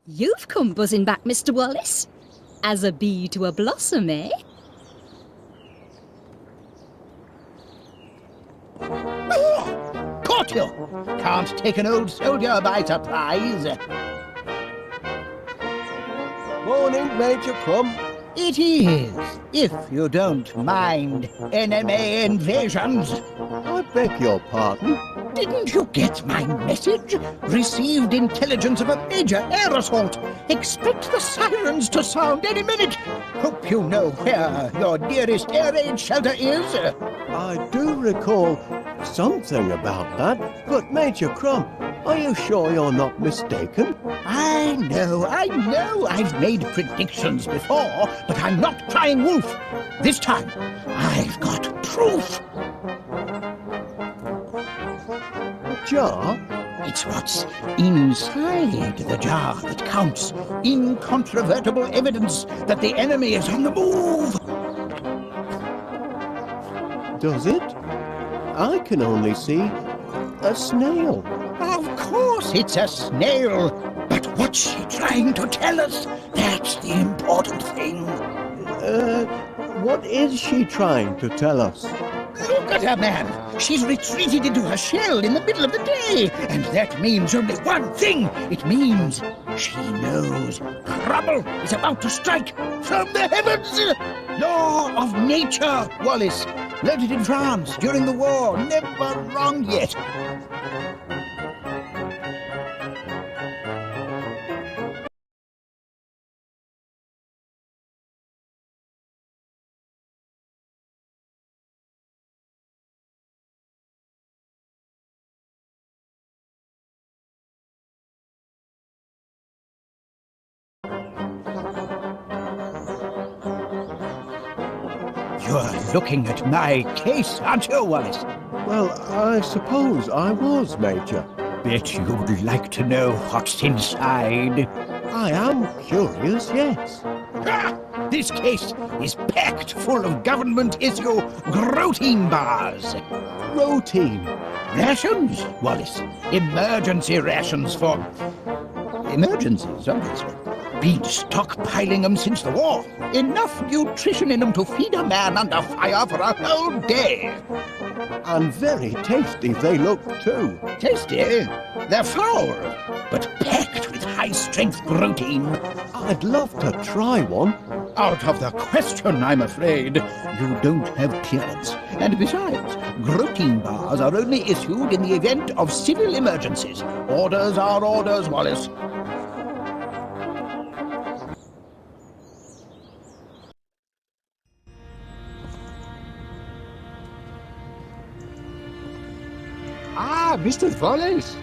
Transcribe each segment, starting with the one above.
You've come buzzing back, Mr. Wallace. As a bee to a blossom, eh? Caught you! Can't take an old soldier by surprise. Morning, Major Crumb. It is, if you don't mind enemy invasions. I beg your pardon. Didn't you get my message? Received intelligence of a major air assault. Expect the sirens to sound any minute. Hope you know where your nearest air raid shelter is. I do recall something about that, but Major Crumb, are you sure you're not mistaken? I know, I've made predictions before, but I'm not crying wolf. This time, I've got proof. A jar? It's what's inside the jar that counts. Incontrovertible evidence that the enemy is on the move. Does it? I can only see a snail. Of course it's a snail. But what's she trying to tell us? That's the important thing. What is she trying to tell us? Look at her, man. She's retreated into her shell in the middle of the day. And that means only one thing. It means she knows trouble is about to strike from the heavens. Law of nature, Wallace. Learned it in France during the war. Never wrong yet. You're looking at my case, aren't you, Wallace? Well, I suppose I was, Major. Bet you'd like to know what's inside. I am curious, yes. Ah! This case is packed full of government-issue protein bars. Protein? Rations, Wallace. Emergency rations for emergencies, obviously. Been stockpiling them since the war. Enough nutrition in them to feed a man under fire for a whole day. And very tasty they look, too. Tasty? They're foul, but packed with high-strength protein. I'd love to try one. Out of the question, I'm afraid. You don't have clearance. And besides, protein bars are only issued in the event of civil emergencies. Orders are orders, Wallace. Ah, Mr. Wallace.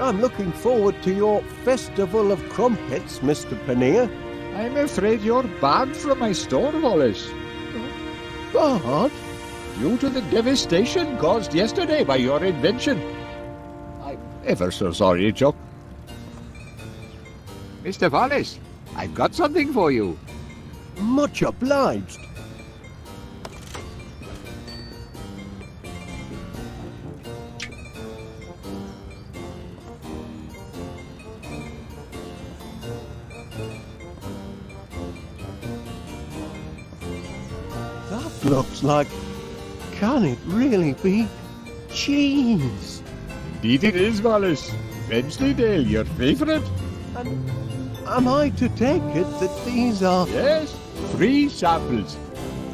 I'm looking forward to your Festival of Crumpets, Mr. Pannier. I'm afraid you're barred from my store, Wallace. Barred? Due to the devastation caused yesterday by your invention. I'm ever so sorry, Chuck. Mr. Wallace, I've got something for you. Much obliged. That looks like... Can it really be cheese? Indeed it is, Wallace. Wensleydale, your favourite. And am I to take it that these are... Yes, free samples.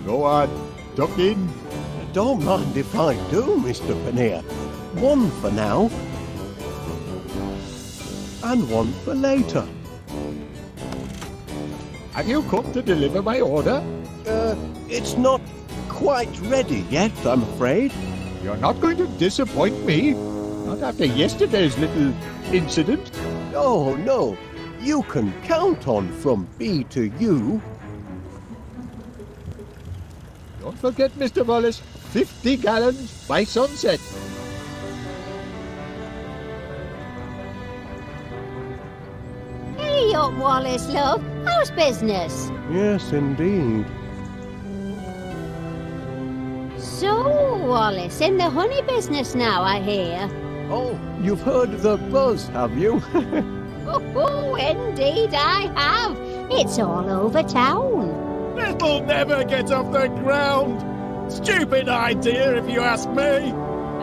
Go on, duck in. Don't mind if I do, Mr. Pannier. One for now. And one for later. Have you come to deliver my order? It's not quite ready yet, I'm afraid. You're not going to disappoint me. Not after yesterday's little incident. Oh, no. You can count on from B to U. Don't forget, Mr. Wallace, 50 gallons by sunset. Hey up, Wallace, love. How's business? Yes, indeed. So, Wallace, in the honey business now, I hear. Oh, you've heard the buzz, have you? Oh, indeed I have. It's all over town. It'll never get off the ground. Stupid idea, if you ask me.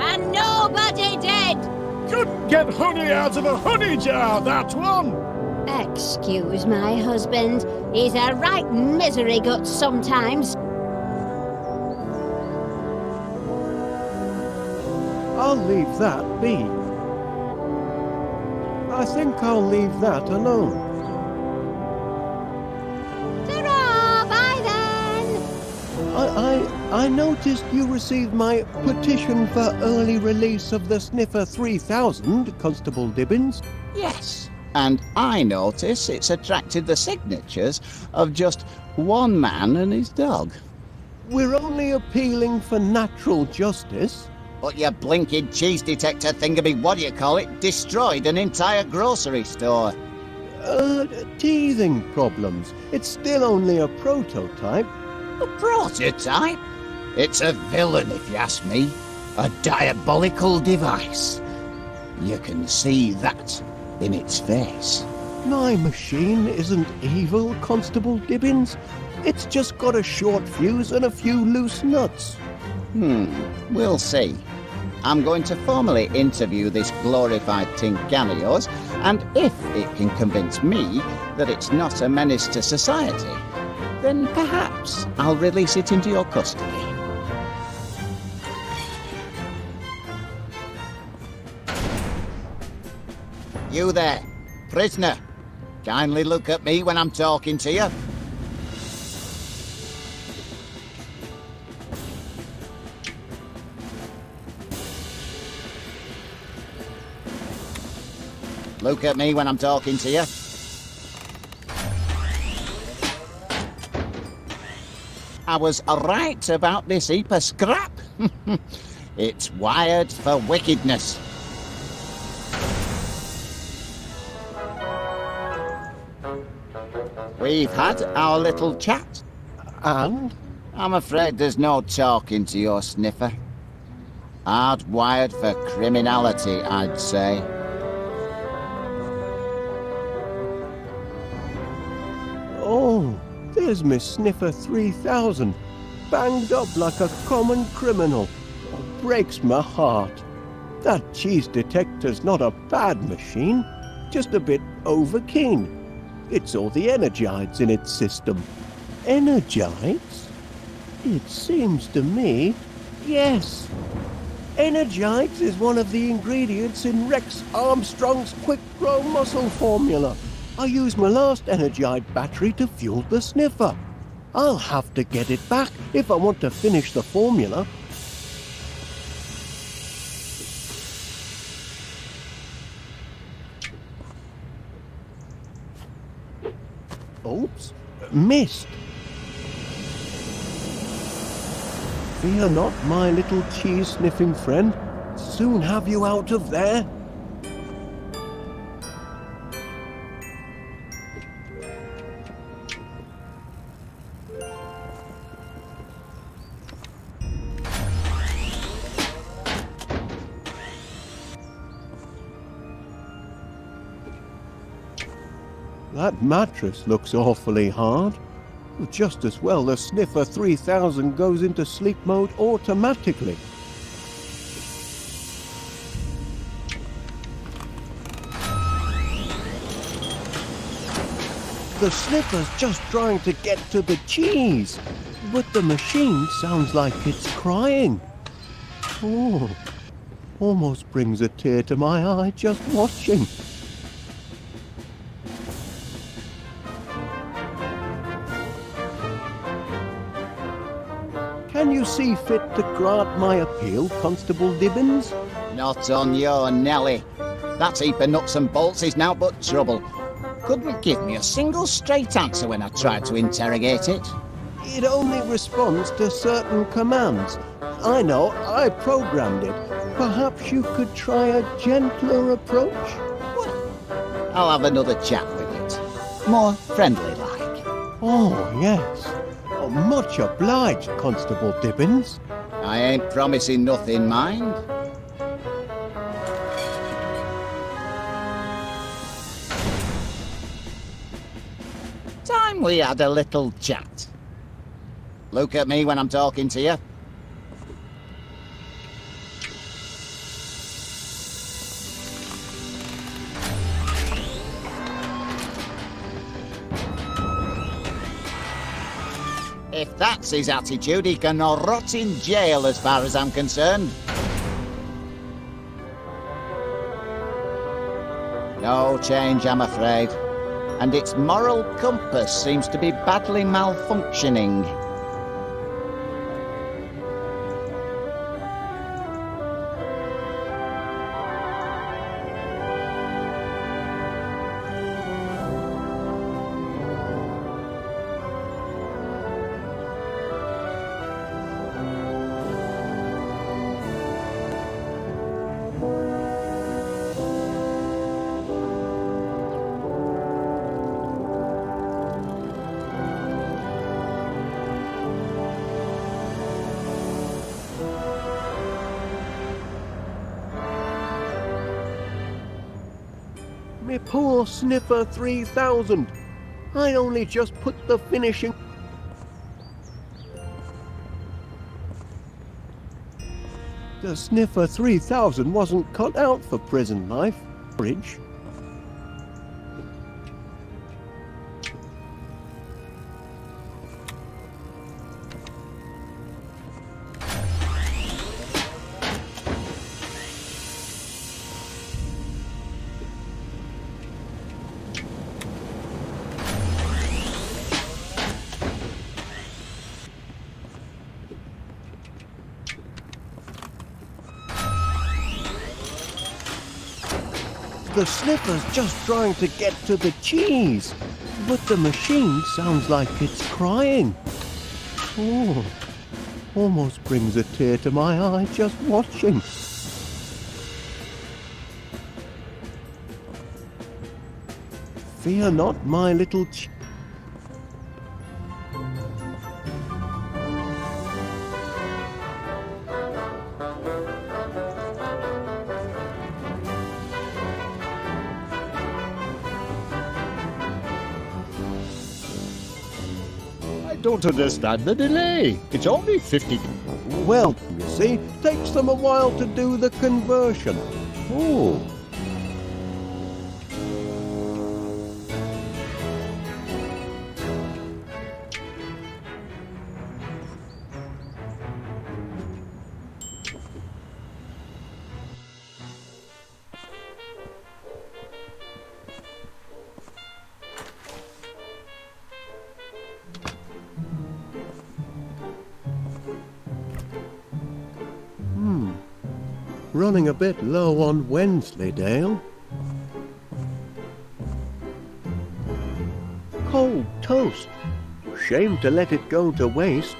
And nobody did. Couldn't get honey out of a honey jar, that one. Excuse my husband. He's a right misery gut sometimes. I'll leave that be. I think I'll leave that alone. Ta-ra! Bye then! I noticed you received my petition for early release of the Sniffer 3000, Constable Dibbins. Yes, and I notice it's attracted the signatures of just one man and his dog. We're only appealing for natural justice. But your blinking cheese detector thingammy-what-do-you-call-it destroyed an entire grocery store. Teething problems. It's still only a prototype. A prototype? It's a villain, if you ask me. A diabolical device. You can see that in its face. My machine isn't evil, Constable Dibbins. It's just got a short fuse and a few loose nuts. We'll see. I'm going to formally interview this glorified Tinganios, and if it can convince me that it's not a menace to society, then perhaps I'll release it into your custody. You there, prisoner. Kindly look at me when I'm talking to you. Look at me when I'm talking to you. I was right about this heap of scrap. It's wired for wickedness. We've had our little chat. And? I'm afraid there's no talking to your sniffer. Hardwired for criminality, I'd say. Oh, there's Miss Sniffer 3000, banged up like a common criminal. Oh, breaks my heart. That cheese detector's not a bad machine, just a bit overkeen. It's all the energites in its system. Energites? It seems to me, yes. Energites is one of the ingredients in Rex Armstrong's quick grow muscle formula. I used my last Energite battery to fuel the sniffer. I'll have to get it back if I want to finish the formula. Oops, missed. Fear not, my little cheese-sniffing friend. Soon have you out of there. That mattress looks awfully hard. Just as well the Sniffer 3000 goes into sleep mode automatically. The Sniffer's just trying to get to the cheese, but the machine sounds like it's crying. Oh, almost brings a tear to my eye just watching. Can you see fit to grant my appeal, Constable Dibbins? Not on your Nelly. That heap of nuts and bolts is now but trouble. Couldn't give me a single straight answer when I tried to interrogate it. It only responds to certain commands. I know, I programmed it. Perhaps you could try a gentler approach? Well, I'll have another chat with it. More friendly-like. Oh, yes. Oh, much obliged, Constable Dibbins. I ain't promising nothing, mind. time we had a little chat. Look at me when I'm talking to you. If that's his attitude, he can rot in jail as far as I'm concerned. No change, I'm afraid. And its moral compass seems to be badly malfunctioning. Me poor Sniffer 3000. I only just put the finishing... The Sniffer 3000 wasn't cut out for prison life. Bridge. The Sniffer's just trying to get to the cheese, but the machine sounds like it's crying. Oh, almost brings a tear to my eye just watching. Fear not, my little I don't understand the delay. It's only 50... Well, you see, takes them a while to do the conversion. Oh. Running a bit low on Wensleydale. Cold toast. Shame to let it go to waste.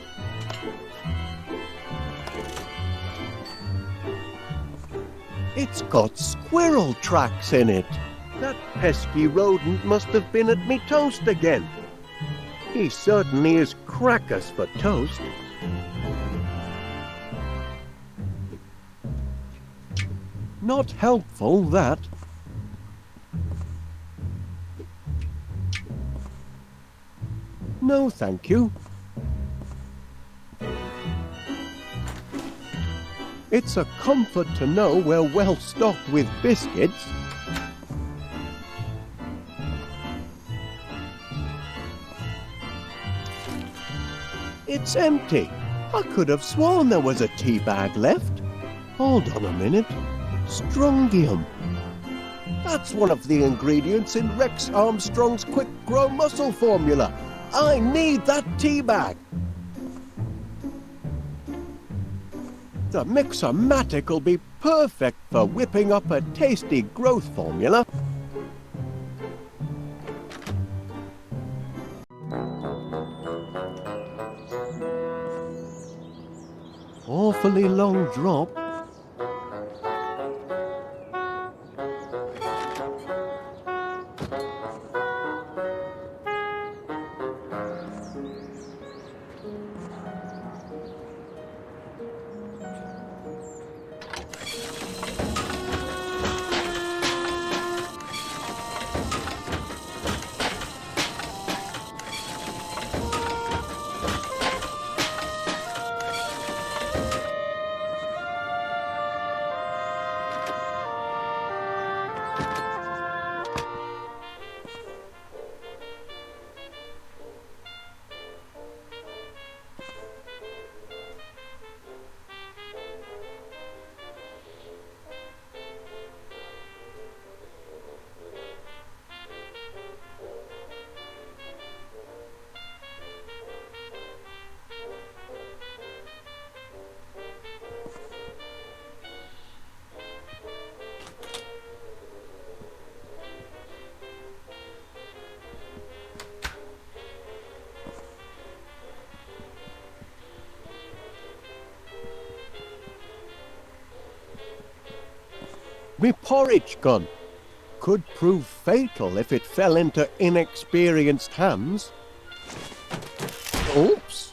It's got squirrel tracks in it. That pesky rodent must have been at me toast again. He certainly is crackers for toast. Not helpful, that. No, thank you. It's a comfort to know we're well stocked with biscuits. It's empty. I could have sworn there was a tea bag left. Hold on a minute. Strongium. That's one of the ingredients in Rex Armstrong's Quick Grow Muscle formula. I need that tea bag. The Mixomatic will be perfect for whipping up a tasty growth formula. Awfully long drop. me porridge gun. Could prove fatal if it fell into inexperienced hands. Oops.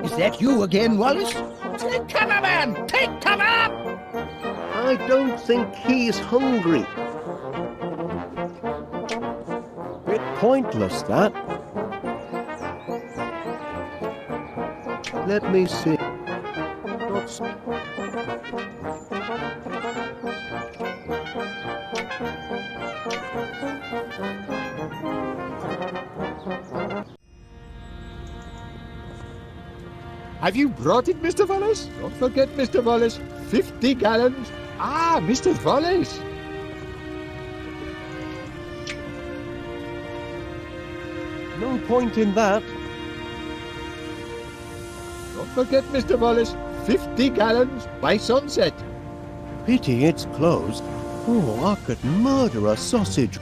Is that you again, Wallace? Take cover, man! Take cover! I don't think he's hungry. Bit pointless, that. Let me see. What's... Have you brought it, Mr. Wallace? Don't forget, Mr. Wallace. 50 gallons. Ah, Mr. Wallace. No point in that. Don't forget, Mr. Wallace. 50 gallons by sunset. Pity it's closed. Oh, I could murder a sausage.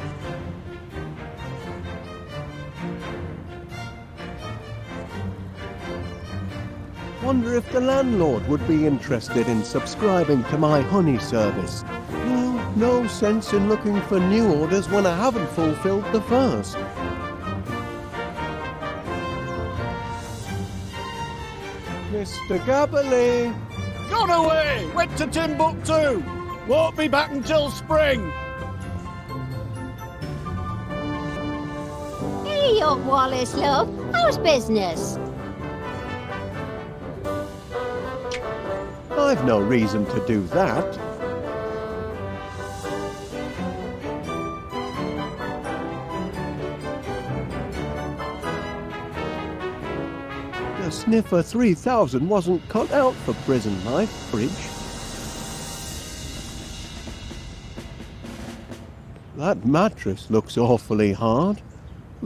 Wonder if the landlord would be interested in subscribing to my honey service. No sense in looking for new orders when I haven't fulfilled the first. Mr. Gabberley! Gone away! Went to Timbuktu! Won't be back until spring! Hey up, Wallace, love. How's business? I've no reason to do that. The Sniffer 3000 wasn't cut out for prison life, Bridge. That mattress looks awfully hard.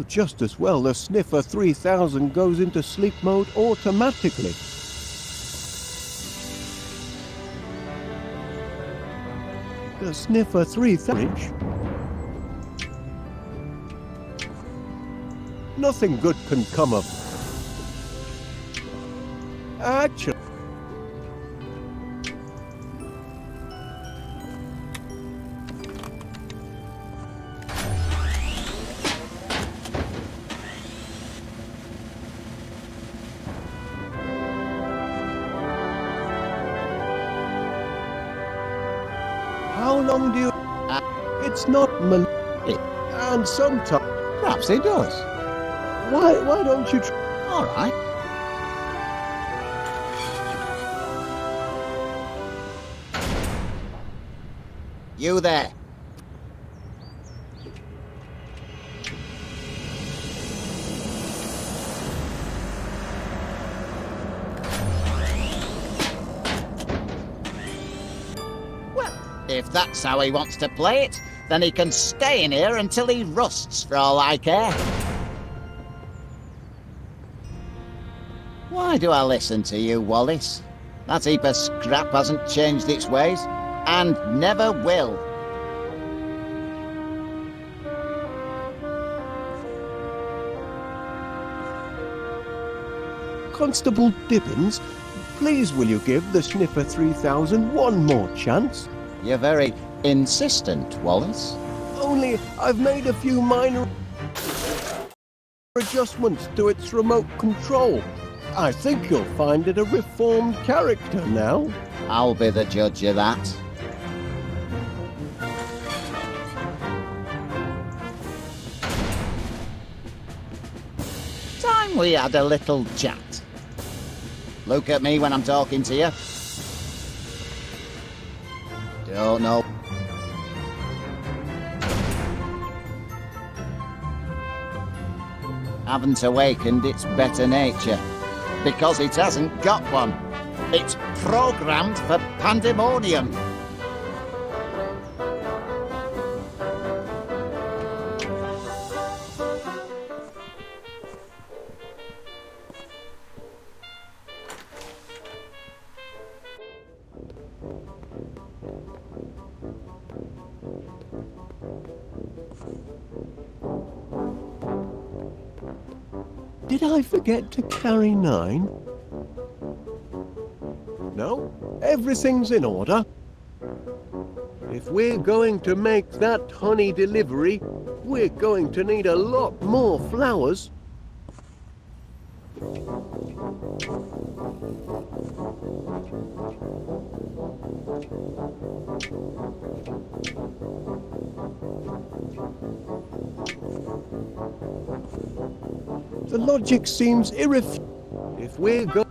Just as well the Sniffer 3000 goes into sleep mode automatically. The Sniffer 3000. Nothing good can come of. Actually. How long do you... It's not and sometimes... Perhaps he does. Why don't you try... All right. You there. Well, if that's how he wants to play it, then he can stay in here until he rusts, for all I care. Why do I listen to you, Wallace? That heap of scrap hasn't changed its ways, and never will. Constable Dibbins, please will you give the Sniffer 3000 one more chance? You're very insistent, Wallace. Only I've made a few minor adjustments to its remote control. I think you'll find it a reformed character now. I'll be the judge of that. Time we had a little chat. Look at me when I'm talking to you. Don't know. Haven't awakened its better nature. Because it hasn't got one. It's programmed for pandemonium. Did I forget to carry 9? No, everything's in order. If we're going to make that honey delivery, we're going to need a lot more flowers. The logic seems irrefutable. If we're going...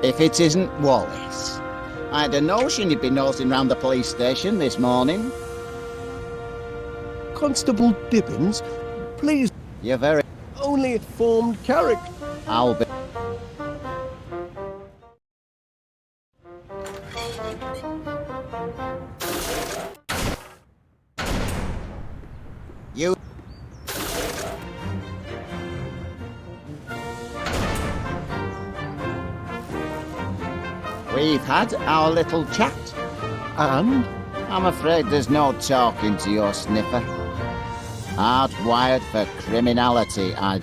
If it isn't Wallace. I had a notion he'd be nosing round the police station this morning. Constable Dibbins, please... You're very... Only formed character. I'll be... You... We've had our little chat. And? I'm afraid there's no talking to your sniffer. Hardwired for criminality, I